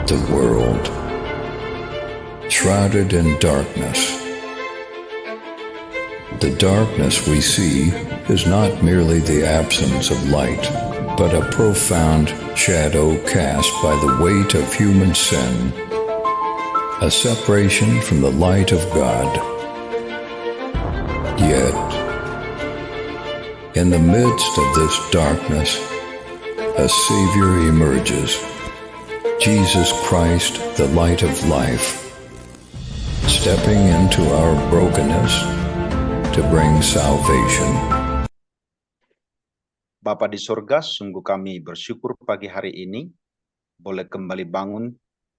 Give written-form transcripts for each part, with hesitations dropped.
the world, shrouded in darkness. The darkness we see is not merely the absence of light, but a profound shadow cast by the weight of human sin, a separation from the light of God. Yet, in the midst of this darkness, a Savior emerges, Jesus Christ, the light of life, stepping into our brokenness to bring salvation. Bapa di surga, sungguh kami bersyukur pagi hari ini, boleh kembali bangun,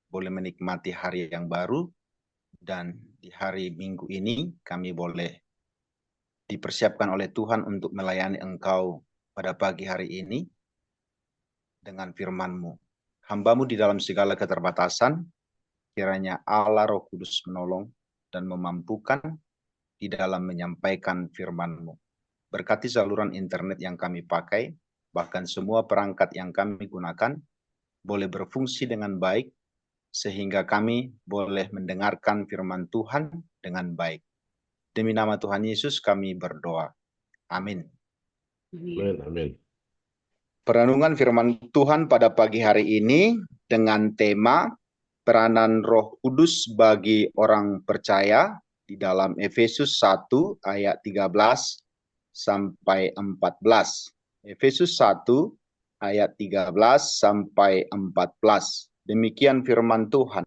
boleh menikmati hari yang baru, dan di hari Minggu ini kami boleh dipersiapkan oleh Tuhan untuk melayani Engkau pada pagi hari ini dengan firman-Mu. Hamba-Mu di dalam segala keterbatasan, kiranya Allah Roh Kudus menolong dan memampukan di dalam menyampaikan firman-Mu. Berkati saluran internet yang kami pakai, bahkan semua perangkat yang kami gunakan, boleh berfungsi dengan baik, sehingga kami boleh mendengarkan firman Tuhan dengan baik. Demi nama Tuhan Yesus kami berdoa. Amin. Amin, amin. Perenungan firman Tuhan pada pagi hari ini dengan tema peranan Roh Kudus bagi orang percaya di dalam Efesus 1 ayat 13 sampai 14. Efesus 1 ayat 13 sampai 14. Demikian firman Tuhan.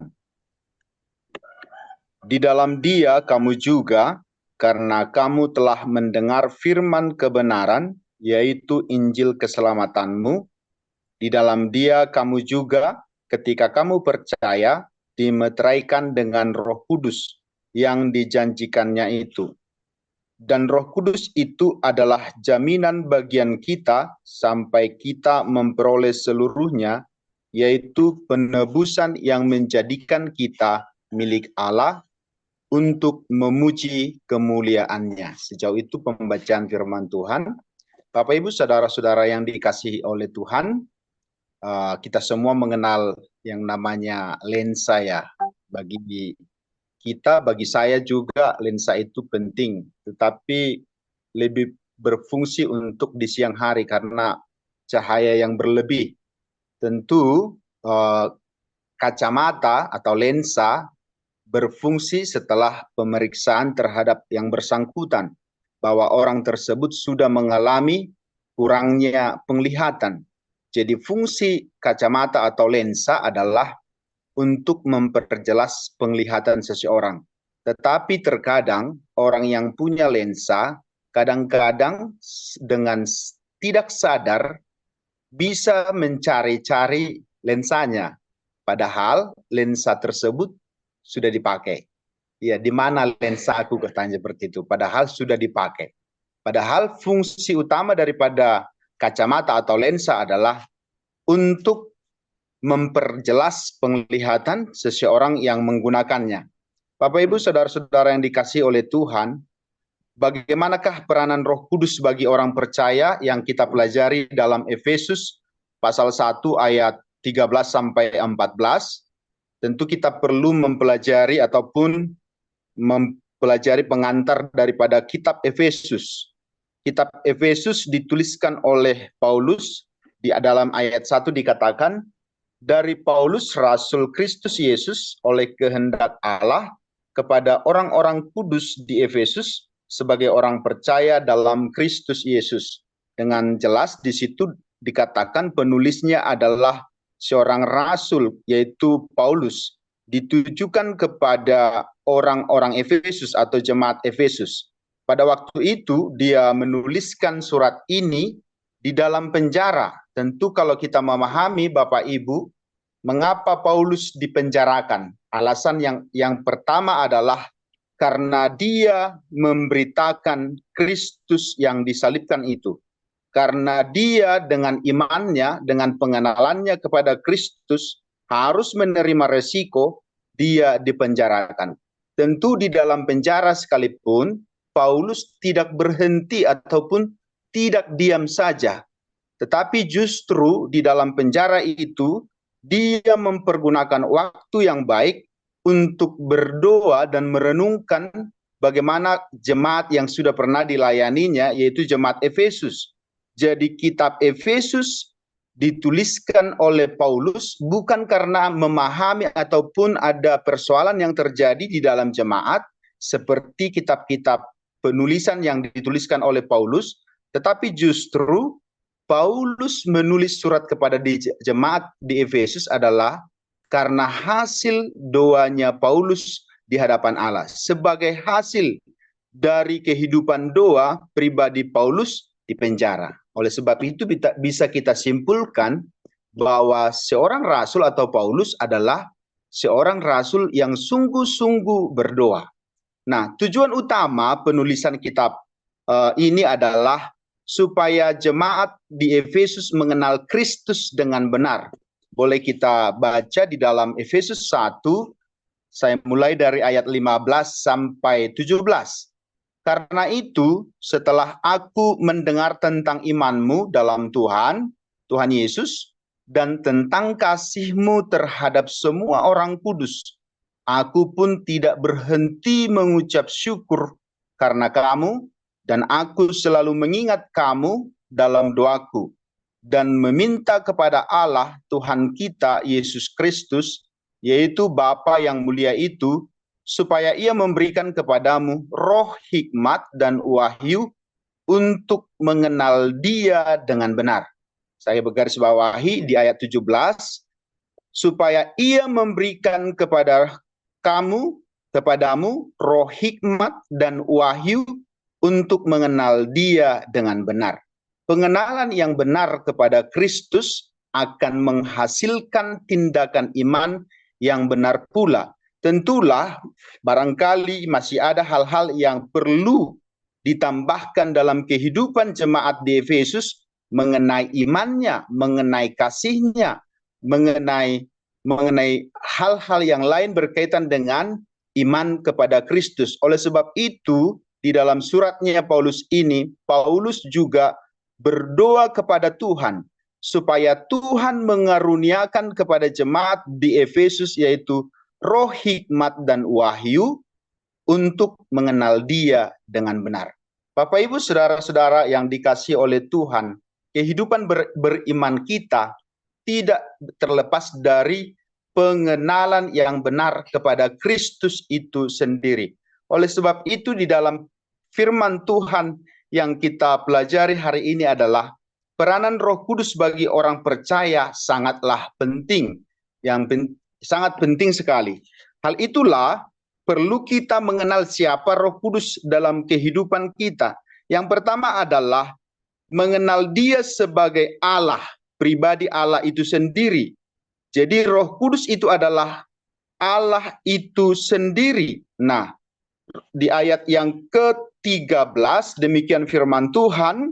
Di dalam Dia kamu juga, karena kamu telah mendengar firman kebenaran, yaitu Injil keselamatanmu, di dalam Dia kamu juga, ketika kamu percaya, dimeteraikan dengan Roh Kudus yang dijanjikannya itu. Dan Roh Kudus itu adalah jaminan bagian kita sampai kita memperoleh seluruhnya, yaitu penebusan yang menjadikan kita milik Allah untuk memuji kemuliaannya. Sejauh itu pembacaan firman Tuhan. Bapak Ibu saudara-saudara yang dikasihi oleh Tuhan, kita semua mengenal yang namanya lensa ya. Bagi kita, bagi saya juga lensa itu penting, tetapi lebih berfungsi untuk di siang hari karena cahaya yang berlebih. Tentu kacamata atau lensa berfungsi setelah pemeriksaan terhadap yang bersangkutan, bahwa orang tersebut sudah mengalami kurangnya penglihatan. Jadi fungsi kacamata atau lensa adalah untuk memperjelas penglihatan seseorang. Tetapi terkadang orang yang punya lensa kadang-kadang dengan tidak sadar bisa mencari-cari lensanya. Padahal lensa tersebut sudah dipakai. Ya, di mana lensa aku katanya seperti itu. Padahal sudah dipakai. Padahal fungsi utama daripada kacamata atau lensa adalah untuk memperjelas penglihatan seseorang yang menggunakannya. Bapak Ibu saudara-saudara yang dikasihi oleh Tuhan, bagaimanakah peranan Roh Kudus bagi orang percaya yang kita pelajari dalam Efesus pasal 1 ayat 13 sampai 14? Tentu kita perlu mempelajari ataupun mempelajari pengantar daripada kitab Efesus. Kitab Efesus dituliskan oleh Paulus. Di dalam ayat 1 dikatakan, dari Paulus Rasul Kristus Yesus oleh kehendak Allah kepada orang-orang kudus di Efesus sebagai orang percaya dalam Kristus Yesus. Dengan jelas di situ dikatakan penulisnya adalah seorang rasul, yaitu Paulus, ditujukan kepada orang-orang Efesus atau jemaat Efesus. Pada waktu itu dia menuliskan surat ini di dalam penjara. Tentu kalau kita memahami Bapak Ibu, mengapa Paulus dipenjarakan? Alasan yang pertama adalah karena dia memberitakan Kristus yang disalibkan itu. Karena dia dengan imannya, dengan pengenalannya kepada Kristus, harus menerima resiko dia dipenjarakan. Tentu di dalam penjara sekalipun, Paulus tidak berhenti ataupun tidak diam saja. Tetapi justru di dalam penjara itu, dia mempergunakan waktu yang baik untuk berdoa dan merenungkan bagaimana jemaat yang sudah pernah dilayaninya, yaitu jemaat Efesus. Jadi kitab Efesus dituliskan oleh Paulus bukan karena memahami ataupun ada persoalan yang terjadi di dalam jemaat seperti kitab-kitab penulisan yang dituliskan oleh Paulus, tetapi justru Paulus menulis surat kepada jemaat di Efesus adalah karena hasil doanya Paulus di hadapan Allah. Sebagai hasil dari kehidupan doa pribadi Paulus di penjara. Oleh sebab itu bisa kita simpulkan bahwa seorang rasul atau Paulus adalah seorang rasul yang sungguh-sungguh berdoa. Nah, tujuan utama penulisan kitab ini adalah supaya jemaat di Efesus mengenal Kristus dengan benar. Boleh kita baca di dalam Efesus 1, saya mulai dari ayat 15 sampai 17. Karena itu, setelah aku mendengar tentang imanmu dalam Tuhan Yesus, dan tentang kasihmu terhadap semua orang kudus, aku pun tidak berhenti mengucap syukur karena kamu, dan aku selalu mengingat kamu dalam doaku, dan meminta kepada Allah Tuhan kita Yesus Kristus, yaitu Bapa yang mulia itu, supaya ia memberikan kepadamu roh hikmat dan wahyu untuk mengenal Dia dengan benar. Saya bergarisbawahi di ayat 17, supaya ia memberikan kepadamu roh hikmat dan wahyu untuk mengenal Dia dengan benar. Pengenalan yang benar kepada Kristus akan menghasilkan tindakan iman yang benar pula. Tentulah barangkali masih ada hal-hal yang perlu ditambahkan dalam kehidupan jemaat di Efesus mengenai imannya, mengenai kasihnya, mengenai hal-hal yang lain berkaitan dengan iman kepada Kristus. Oleh sebab itu, di dalam suratnya Paulus ini, Paulus juga berdoa kepada Tuhan supaya Tuhan mengaruniakan kepada jemaat di Efesus yaitu roh hikmat dan wahyu untuk mengenal Dia dengan benar. Bapak Ibu saudara-saudara yang dikasihi oleh Tuhan, kehidupan beriman kita tidak terlepas dari pengenalan yang benar kepada Kristus itu sendiri. Oleh sebab itu di dalam firman Tuhan yang kita pelajari hari ini adalah peranan Roh Kudus bagi orang percaya sangatlah penting, sangat penting sekali. Hal itulah perlu kita mengenal siapa Roh Kudus dalam kehidupan kita. Yang pertama adalah mengenal Dia sebagai Allah, pribadi Allah itu sendiri. Jadi Roh Kudus itu adalah Allah itu sendiri. Nah, di ayat yang ke-13 demikian firman Tuhan,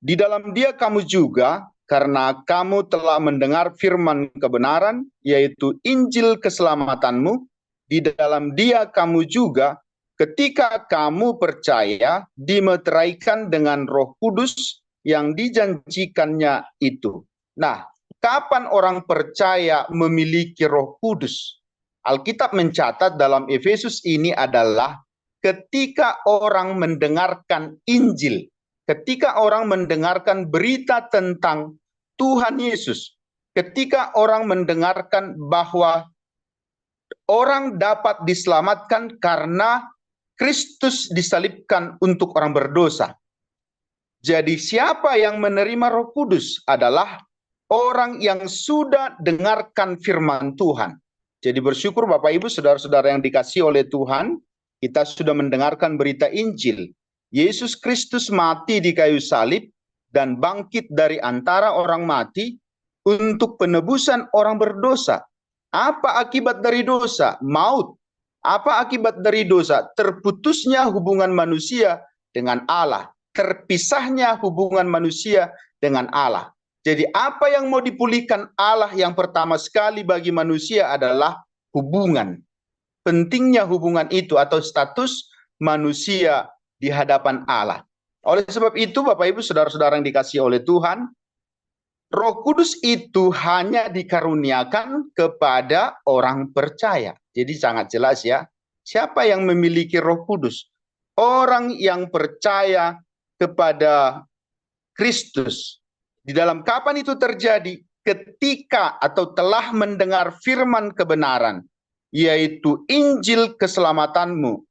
di dalam Dia kamu juga, karena kamu telah mendengar firman kebenaran, yaitu Injil keselamatanmu, di dalam Dia kamu juga, ketika kamu percaya, dimeteraikan dengan Roh Kudus yang dijanjikannya itu. Nah, kapan orang percaya memiliki Roh Kudus? Alkitab mencatat dalam Efesus ini adalah ketika orang mendengarkan Injil, ketika orang mendengarkan berita tentang Tuhan Yesus, ketika orang mendengarkan bahwa orang dapat diselamatkan karena Kristus disalibkan untuk orang berdosa. Jadi siapa yang menerima Roh Kudus adalah orang yang sudah dengarkan firman Tuhan. Jadi bersyukur Bapak Ibu saudara-saudara yang dikasihi oleh Tuhan, kita sudah mendengarkan berita Injil. Yesus Kristus mati di kayu salib dan bangkit dari antara orang mati untuk penebusan orang berdosa. Apa akibat dari dosa? Maut. Apa akibat dari dosa? Terputusnya hubungan manusia dengan Allah. Terpisahnya hubungan manusia dengan Allah. Jadi apa yang mau dipulihkan Allah yang pertama sekali bagi manusia adalah hubungan. Pentingnya hubungan itu atau status manusia di hadapan Allah. Oleh sebab itu Bapak Ibu saudara-saudara yang dikasihi oleh Tuhan, Roh Kudus itu hanya dikaruniakan kepada orang percaya. Jadi sangat jelas ya. Siapa yang memiliki Roh Kudus? Orang yang percaya kepada Kristus. Di dalam kapan itu terjadi? Ketika atau telah mendengar firman kebenaran, yaitu Injil keselamatanmu.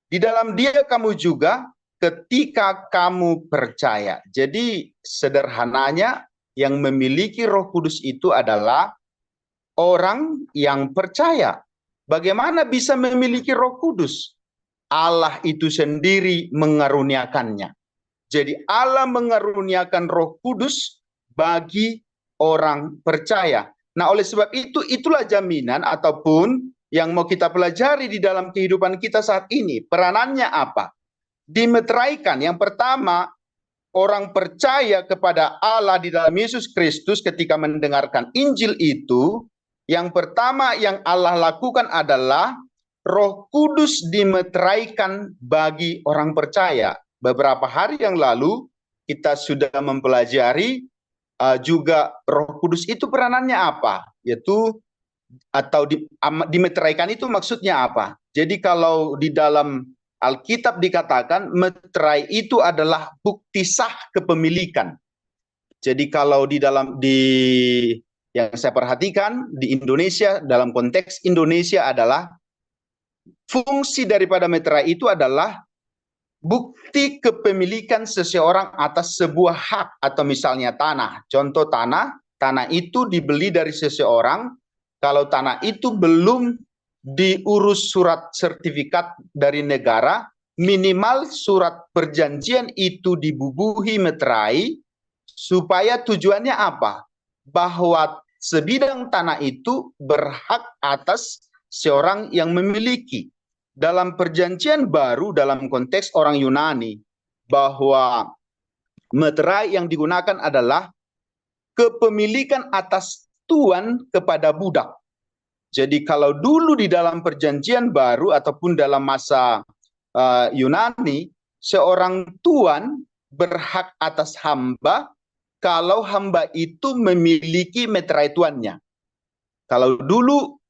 Di dalam Dia kamu juga ketika kamu percaya. Jadi sederhananya yang memiliki Roh Kudus itu adalah orang yang percaya. Bagaimana bisa memiliki Roh Kudus? Allah itu sendiri mengaruniakannya. Jadi Allah mengaruniakan Roh Kudus bagi orang percaya. Nah, oleh sebab itu, itulah jaminan ataupun yang mau kita pelajari di dalam kehidupan kita saat ini. Peranannya apa? Dimeteraikan. Yang pertama, orang percaya kepada Allah di dalam Yesus Kristus ketika mendengarkan Injil itu, yang pertama yang Allah lakukan adalah Roh Kudus dimeteraikan bagi orang percaya. Beberapa hari yang lalu kita sudah mempelajari juga Roh Kudus itu peranannya apa? Yaitu atau dimeteraikan itu maksudnya apa? Jadi kalau di dalam Alkitab dikatakan meterai itu adalah bukti sah kepemilikan. Jadi kalau di yang saya perhatikan di Indonesia, dalam konteks Indonesia adalah fungsi daripada meterai itu adalah bukti kepemilikan seseorang atas sebuah hak atau misalnya tanah. Contoh tanah itu dibeli dari seseorang. Kalau tanah itu belum diurus surat sertifikat dari negara, minimal surat perjanjian itu dibubuhi meterai, supaya tujuannya apa? Bahwa sebidang tanah itu berhak atas seorang yang memiliki. Dalam perjanjian baru, dalam konteks orang Yunani, bahwa meterai yang digunakan adalah kepemilikan atas tuan kepada budak. Jadi kalau dulu di dalam perjanjian baru ataupun dalam masa Yunani, seorang tuan berhak atas hamba kalau hamba itu memiliki meterai tuannya. Kalau dulu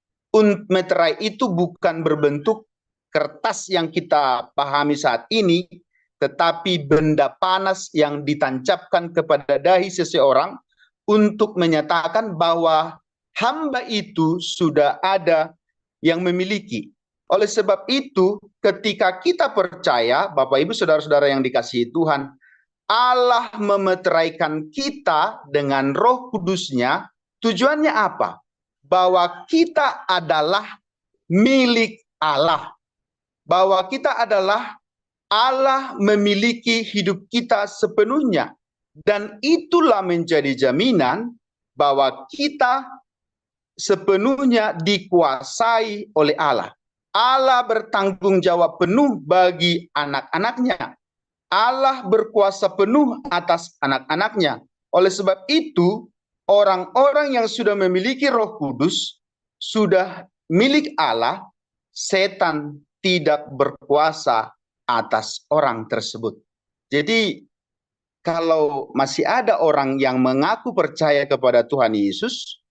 meterai itu bukan berbentuk kertas yang kita pahami saat ini, tetapi benda panas yang ditancapkan kepada dahi seseorang untuk menyatakan bahwa hamba itu sudah ada yang memiliki. Oleh sebab itu, ketika kita percaya, Bapak Ibu Saudara-saudara yang dikasihi Tuhan, Allah memeteraikan kita dengan Roh Kudusnya. Tujuannya apa? Bahwa kita adalah milik Allah. Bahwa kita adalah Allah memiliki hidup kita sepenuhnya. Dan itulah menjadi jaminan bahwa kita sepenuhnya dikuasai oleh Allah. Allah bertanggung jawab penuh bagi anak-anaknya. Allah berkuasa penuh atas anak-anaknya. Oleh sebab itu, orang-orang yang sudah memiliki Roh Kudus, sudah milik Allah, setan tidak berkuasa atas orang tersebut. Jadi, kalau masih ada orang yang mengaku percaya kepada Tuhan Yesus,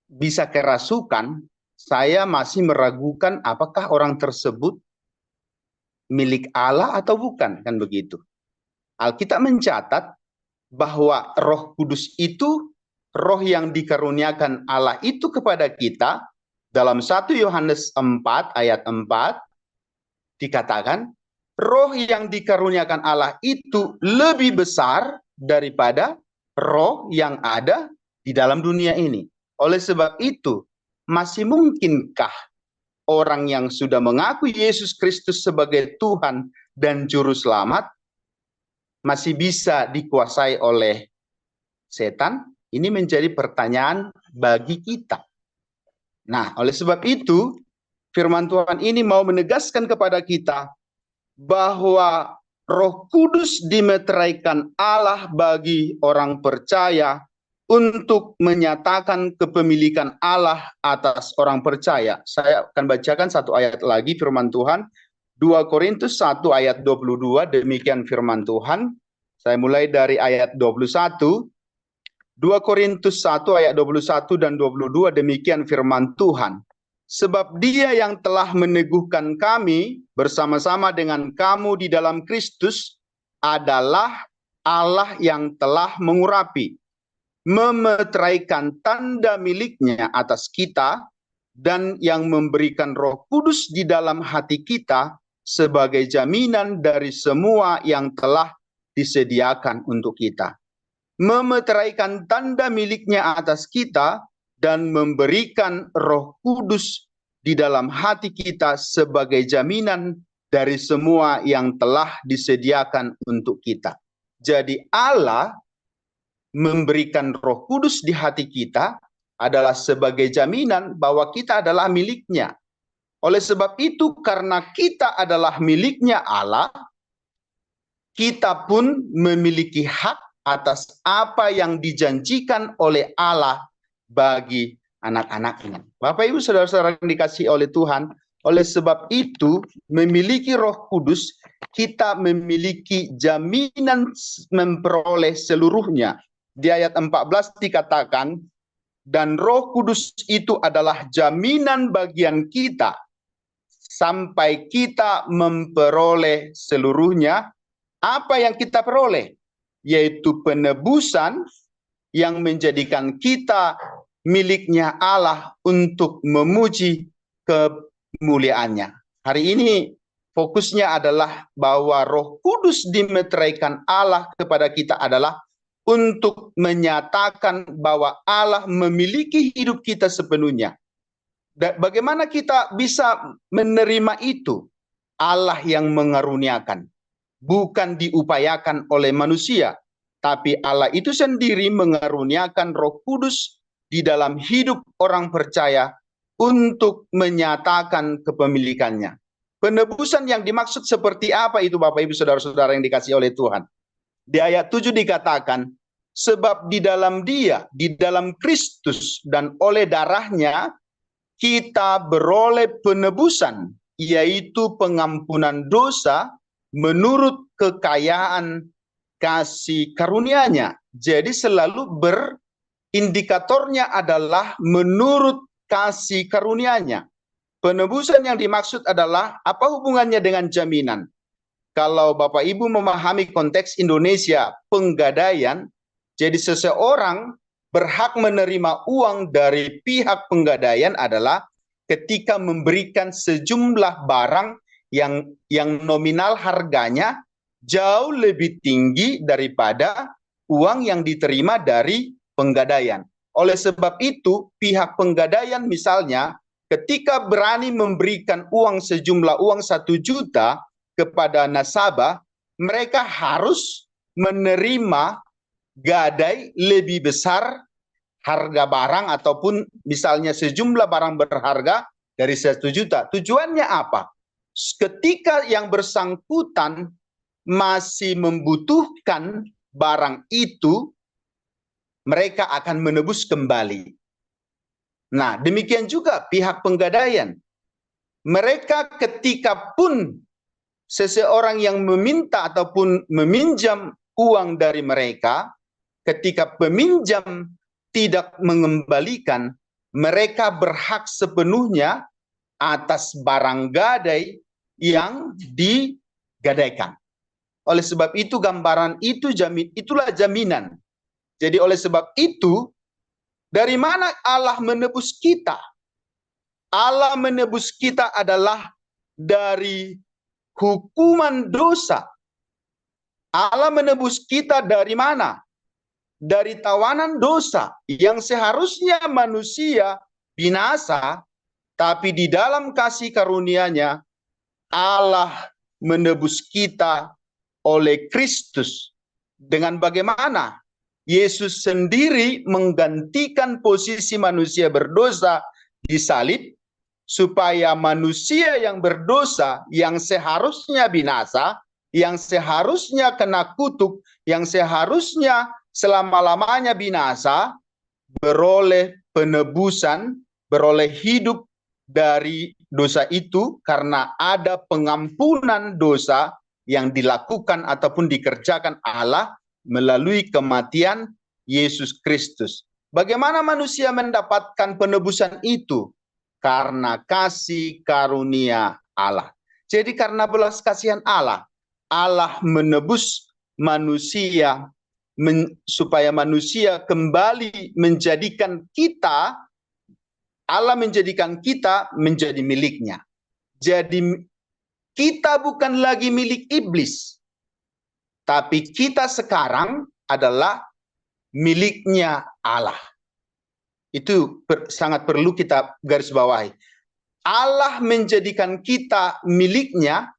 bisa kerasukan, saya masih meragukan apakah orang tersebut milik Allah atau bukan, kan begitu. Alkitab mencatat bahwa Roh Kudus itu roh yang dikaruniakan Allah itu kepada kita. Dalam 1 Yohanes 4 ayat 4 dikatakan, roh yang dikaruniakan Allah itu lebih besar daripada roh yang ada di dalam dunia ini. Oleh sebab itu, masih mungkinkah orang yang sudah mengaku Yesus Kristus sebagai Tuhan dan Juru Selamat masih bisa dikuasai oleh setan? Ini menjadi pertanyaan bagi kita. Nah, oleh sebab itu, firman Tuhan ini mau menegaskan kepada kita bahwa Roh Kudus dimeteraikan Allah bagi orang percaya untuk menyatakan kepemilikan Allah atas orang percaya. Saya akan bacakan satu ayat lagi firman Tuhan. 2 Korintus 1 ayat 22, demikian firman Tuhan. Saya mulai dari ayat 21. 2 Korintus 1 ayat 21 dan 22 demikian firman Tuhan. Sebab Dia yang telah meneguhkan kami bersama-sama dengan kamu di dalam Kristus adalah Allah yang telah mengurapi, memeteraikan tanda miliknya atas kita, dan yang memberikan Roh Kudus di dalam hati kita sebagai jaminan dari semua yang telah disediakan untuk kita. Memeteraikan tanda miliknya atas kita dan memberikan Roh Kudus di dalam hati kita sebagai jaminan dari semua yang telah disediakan untuk kita. Jadi Allah memberikan Roh Kudus di hati kita adalah sebagai jaminan bahwa kita adalah miliknya. Oleh sebab itu, karena kita adalah miliknya Allah, kita pun memiliki hak atas apa yang dijanjikan oleh Allah bagi anak-anaknya. Bapak Ibu Saudara-saudara yang dikasihi oleh Tuhan, oleh sebab itu memiliki Roh Kudus, kita memiliki jaminan memperoleh seluruhnya. Di ayat 14 dikatakan, dan Roh Kudus itu adalah jaminan bagian kita sampai kita memperoleh seluruhnya. Apa yang kita peroleh? Yaitu penebusan yang menjadikan kita miliknya Allah untuk memuji kemuliaannya. Hari ini fokusnya adalah bahwa Roh Kudus dimeteraikan Allah kepada kita adalah untuk menyatakan bahwa Allah memiliki hidup kita sepenuhnya. Bagaimana kita bisa menerima itu? Allah yang mengaruniakan, bukan diupayakan oleh manusia, tapi Allah itu sendiri mengaruniakan Roh Kudus di dalam hidup orang percaya untuk menyatakan kepemilikannya. Penebusan yang dimaksud seperti apa itu Bapak Ibu Saudara-saudara yang dikasihi oleh Tuhan? Di ayat 7 dikatakan, sebab di dalam Dia, di dalam Kristus dan oleh darahnya, kita beroleh penebusan, yaitu pengampunan dosa menurut kekayaan kasih karunia-Nya. Jadi selalu berindikatornya adalah menurut kasih karunia-Nya. Penebusan yang dimaksud adalah apa hubungannya dengan jaminan? Kalau Bapak Ibu memahami konteks Indonesia penggadaian, jadi seseorang berhak menerima uang dari pihak penggadaian adalah ketika memberikan sejumlah barang yang nominal harganya jauh lebih tinggi daripada uang yang diterima dari penggadaian. Oleh sebab itu, pihak penggadaian misalnya ketika berani memberikan uang sejumlah uang 1 juta kepada nasabah, mereka harus menerima gadai lebih besar harga barang ataupun misalnya sejumlah barang berharga dari 1 juta. Tujuannya apa? Ketika yang bersangkutan masih membutuhkan barang itu, mereka akan menebus kembali. Nah, demikian juga pihak penggadaian. Mereka ketika pun seseorang yang meminta ataupun meminjam uang dari mereka, ketika peminjam tidak mengembalikan, mereka berhak sepenuhnya atas barang gadai yang digadaikan. Oleh sebab itu gambaran itu itulah jaminan. Jadi oleh sebab itu, dari mana Allah menebus kita? Allah menebus kita adalah dari hukuman dosa. Allah menebus kita dari mana? Dari tawanan dosa yang seharusnya manusia binasa, tapi di dalam kasih karunia-Nya Allah menebus kita oleh Kristus. Dengan bagaimana? Yesus sendiri menggantikan posisi manusia berdosa di salib, supaya manusia yang berdosa, yang seharusnya binasa, yang seharusnya kena kutuk, yang seharusnya selama-lamanya binasa, beroleh penebusan, beroleh hidup dari dosa itu karena ada pengampunan dosa yang dilakukan ataupun dikerjakan Allah melalui kematian Yesus Kristus. Bagaimana manusia mendapatkan penebusan itu? Karena kasih karunia Allah. Jadi karena belas kasihan Allah, Allah menebus manusia supaya manusia kembali menjadikan kita, Allah menjadikan kita menjadi miliknya. Jadi kita bukan lagi milik iblis, tapi kita sekarang adalah miliknya Allah. Itu sangat perlu kita garis bawahi. Allah menjadikan kita miliknya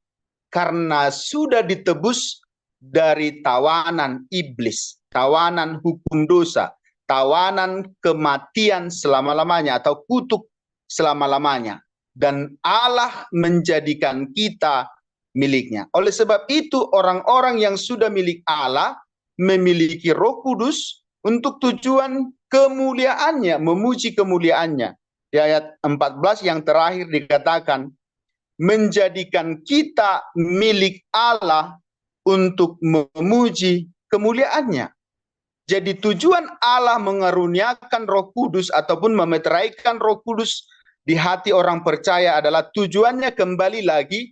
karena sudah ditebus dari tawanan iblis, tawanan hukum dosa, tawanan kematian selama-lamanya atau kutuk selama-lamanya. Dan Allah menjadikan kita miliknya. Oleh sebab itu orang-orang yang sudah milik Allah memiliki Roh Kudus untuk tujuan kemuliaannya, memuji kemuliaannya. Di ayat 14 yang terakhir dikatakan, menjadikan kita milik Allah untuk memuji kemuliaannya. Jadi tujuan Allah mengaruniakan Roh Kudus ataupun memeteraikan Roh Kudus di hati orang percaya adalah tujuannya kembali lagi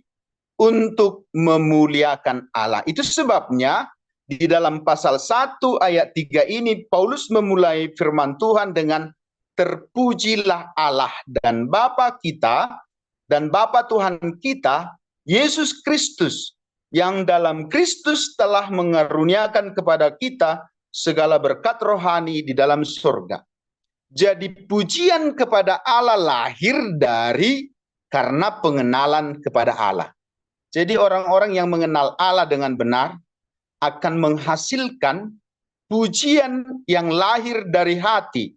untuk memuliakan Allah. Itu sebabnya di dalam pasal 1 ayat 3 ini Paulus memulai firman Tuhan dengan terpujilah Allah dan Bapa kita dan Bapa Tuhan kita, Yesus Kristus, yang dalam Kristus telah mengaruniakan kepada kita segala berkat rohani di dalam surga. Jadi pujian kepada Allah lahir karena pengenalan kepada Allah. Jadi orang-orang yang mengenal Allah dengan benar akan menghasilkan pujian yang lahir dari hati.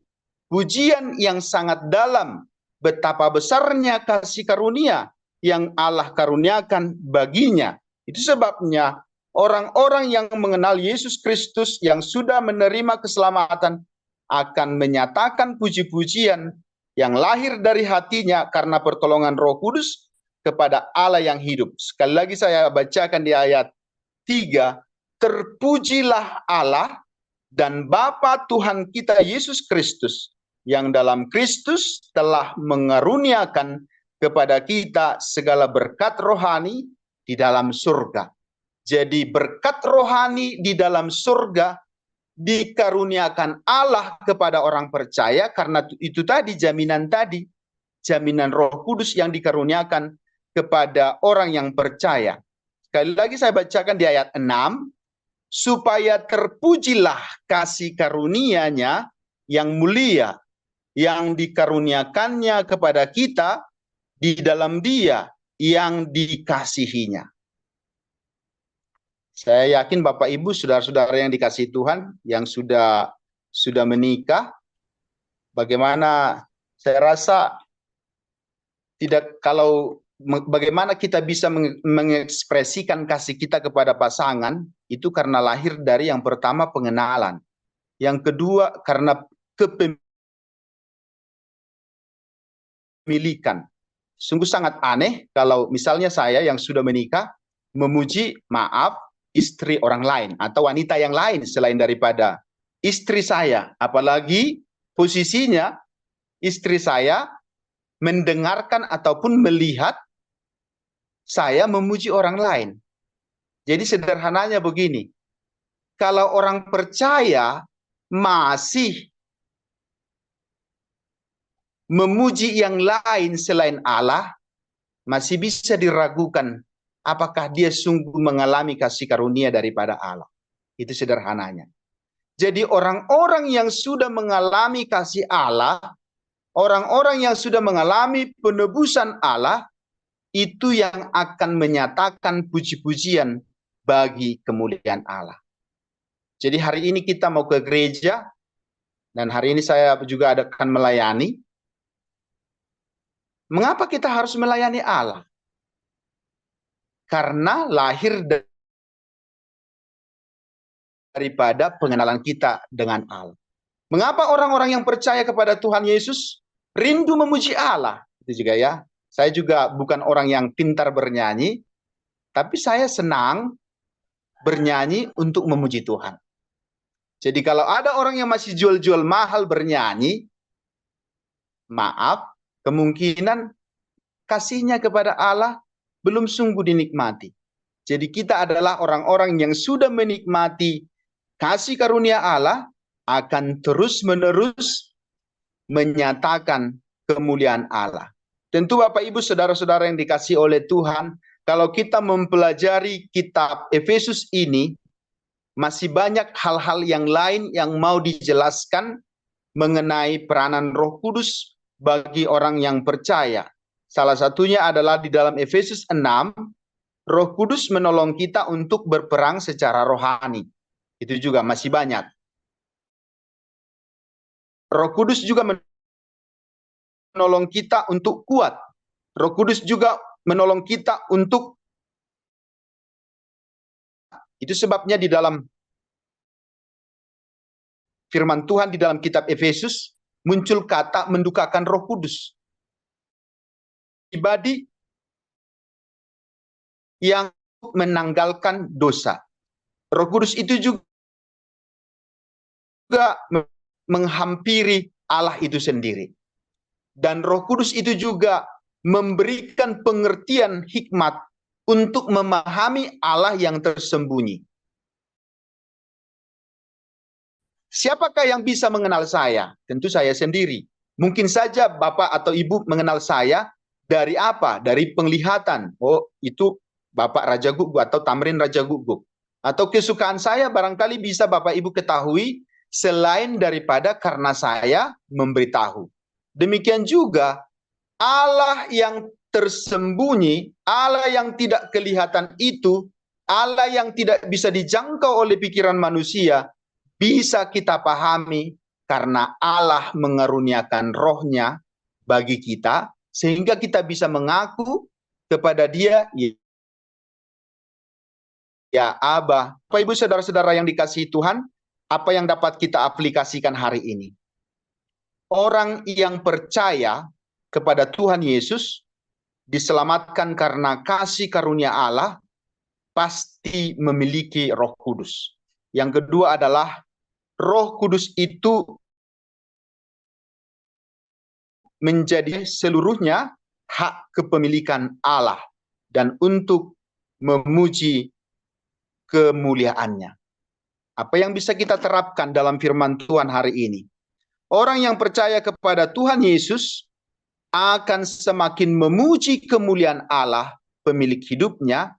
Pujian yang sangat dalam, betapa besarnya kasih karunia yang Allah karuniakan baginya. Itu sebabnya orang-orang yang mengenal Yesus Kristus yang sudah menerima keselamatan akan menyatakan puji-pujian yang lahir dari hatinya karena pertolongan Roh Kudus kepada Allah yang hidup. Sekali lagi saya bacakan di ayat 3, terpujilah Allah dan Bapa Tuhan kita Yesus Kristus, yang dalam Kristus telah mengaruniakan kepada kita segala berkat rohani di dalam surga. Jadi berkat rohani di dalam surga dikaruniakan Allah kepada orang percaya karena itu tadi jaminan Roh Kudus yang dikaruniakan kepada orang yang percaya. Sekali lagi saya bacakan di ayat 6, supaya terpujilah kasih karunia-Nya yang mulia yang dikaruniakannya kepada kita di dalam Dia yang dikasihinya. Saya yakin Bapak Ibu, saudara-saudara yang dikasihi Tuhan, yang sudah menikah, bagaimana saya rasa bagaimana kita bisa mengekspresikan kasih kita kepada pasangan, itu karena lahir dari yang pertama pengenalan. Yang kedua karena kepemilikan. Sungguh sangat aneh kalau misalnya saya yang sudah menikah memuji, istri orang lain atau wanita yang lain selain daripada istri saya. Apalagi posisinya istri saya mendengarkan ataupun melihat saya memuji orang lain. Jadi sederhananya begini, kalau orang percaya masih memuji yang lain selain Allah, masih bisa diragukan apakah dia sungguh mengalami kasih karunia daripada Allah. Itu sederhananya. Jadi orang-orang yang sudah mengalami kasih Allah, orang-orang yang sudah mengalami penebusan Allah, itu yang akan menyatakan puji-pujian bagi kemuliaan Allah. Jadi hari ini kita mau ke gereja, dan hari ini saya juga akan melayani. Mengapa kita harus melayani Allah? Karena lahir daripada pengenalan kita dengan Allah. Mengapa orang-orang yang percaya kepada Tuhan Yesus rindu memuji Allah? Itu juga ya. Saya juga bukan orang yang pintar bernyanyi, tapi saya senang bernyanyi untuk memuji Tuhan. Jadi kalau ada orang yang masih jual-jual mahal bernyanyi, maaf, kemungkinan kasihnya kepada Allah belum sungguh dinikmati. Jadi kita adalah orang-orang yang sudah menikmati kasih karunia Allah, akan terus-menerus menyatakan kemuliaan Allah. Tentu Bapak Ibu saudara-saudara yang dikasihi oleh Tuhan, kalau kita mempelajari kitab Efesus ini, masih banyak hal-hal yang lain yang mau dijelaskan mengenai peranan Roh Kudus bagi orang yang percaya. Salah satunya adalah di dalam Efesus 6, Roh Kudus menolong kita untuk berperang secara rohani. Itu juga masih banyak. Roh Kudus juga menolong kita untuk kuat. Roh Kudus juga menolong kita untuk, itu sebabnya di dalam firman Tuhan di dalam kitab Efesus muncul kata mendukakan Roh Kudus. Pribadi yang menanggalkan dosa. Roh Kudus itu juga menghampiri Allah itu sendiri. Dan Roh Kudus itu juga memberikan pengertian hikmat untuk memahami Allah yang tersembunyi. Siapakah yang bisa mengenal saya? Tentu saya sendiri. Mungkin saja Bapak atau Ibu mengenal saya dari apa? Dari penglihatan. Oh, itu Bapak Raja Guguk atau Tamrin Raja Guguk. Atau kesukaan saya barangkali bisa Bapak Ibu ketahui selain daripada karena saya memberitahu. Demikian juga Allah yang tersembunyi, Allah yang tidak kelihatan itu, Allah yang tidak bisa dijangkau oleh pikiran manusia, bisa kita pahami karena Allah mengaruniakan rohnya bagi kita, sehingga kita bisa mengaku kepada Dia, ya Aba. Bapak Ibu saudara-saudara yang dikasihi Tuhan, apa yang dapat kita aplikasikan hari ini? Orang yang percaya kepada Tuhan Yesus diselamatkan karena kasih karunia Allah, pasti memiliki Roh Kudus. Yang kedua adalah Roh Kudus itu menjadi seluruhnya hak kepemilikan Allah dan untuk memuji kemuliaannya. Apa yang bisa kita terapkan dalam firman Tuhan hari ini? Orang yang percaya kepada Tuhan Yesus akan semakin memuji kemuliaan Allah, pemilik hidupnya,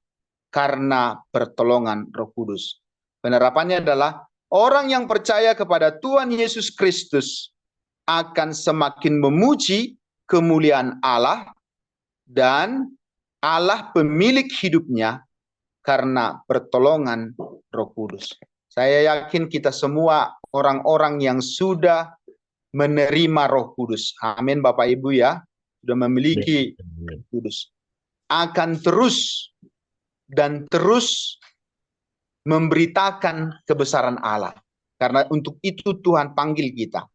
karena pertolongan Roh Kudus. Penerapannya adalah orang yang percaya kepada Tuhan Yesus Kristus akan semakin memuji kemuliaan Allah dan Allah pemilik hidupnya karena pertolongan Roh Kudus. Saya yakin kita semua orang-orang yang sudah menerima Roh Kudus. Amin Bapak Ibu ya. Sudah memiliki Roh Kudus. Akan terus dan terus memberitakan kebesaran Allah. Karena untuk itu Tuhan panggil kita.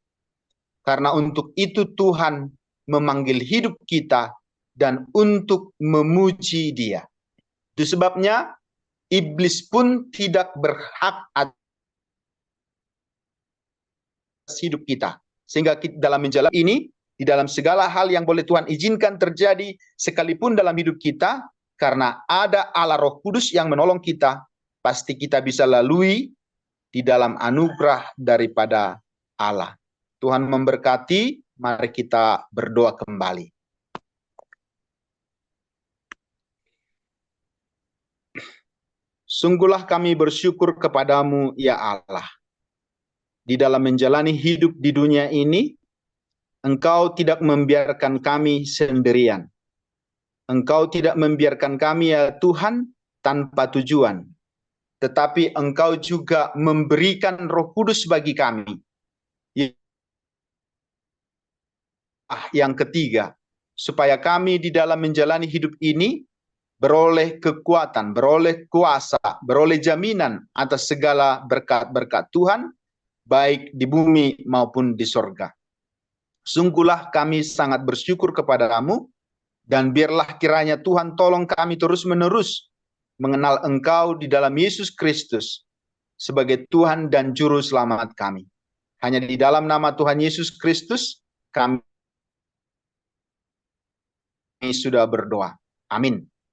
Karena untuk itu Tuhan memanggil hidup kita dan untuk memuji Dia. Itu sebabnya iblis pun tidak berhak atas hidup kita. Sehingga dalam menjalani ini, di dalam segala hal yang boleh Tuhan izinkan terjadi sekalipun dalam hidup kita, karena ada Allah Roh Kudus yang menolong kita, pasti kita bisa lalui di dalam anugerah daripada Allah. Tuhan memberkati, mari kita berdoa kembali. Sungguhlah kami bersyukur kepadamu, ya Allah. Di dalam menjalani hidup di dunia ini, Engkau tidak membiarkan kami sendirian. Engkau tidak membiarkan kami, ya Tuhan, tanpa tujuan. Tetapi Engkau juga memberikan Roh Kudus bagi kami. Yang ketiga, supaya kami di dalam menjalani hidup ini beroleh kekuatan, beroleh kuasa, beroleh jaminan atas segala berkat-berkat Tuhan, baik di bumi maupun di sorga. Sungguhlah kami sangat bersyukur kepadamu, dan biarlah kiranya Tuhan tolong kami terus-menerus mengenal Engkau di dalam Yesus Kristus, sebagai Tuhan dan Juru Selamat kami. Hanya di dalam nama Tuhan Yesus Kristus kami sudah berdoa. Amin.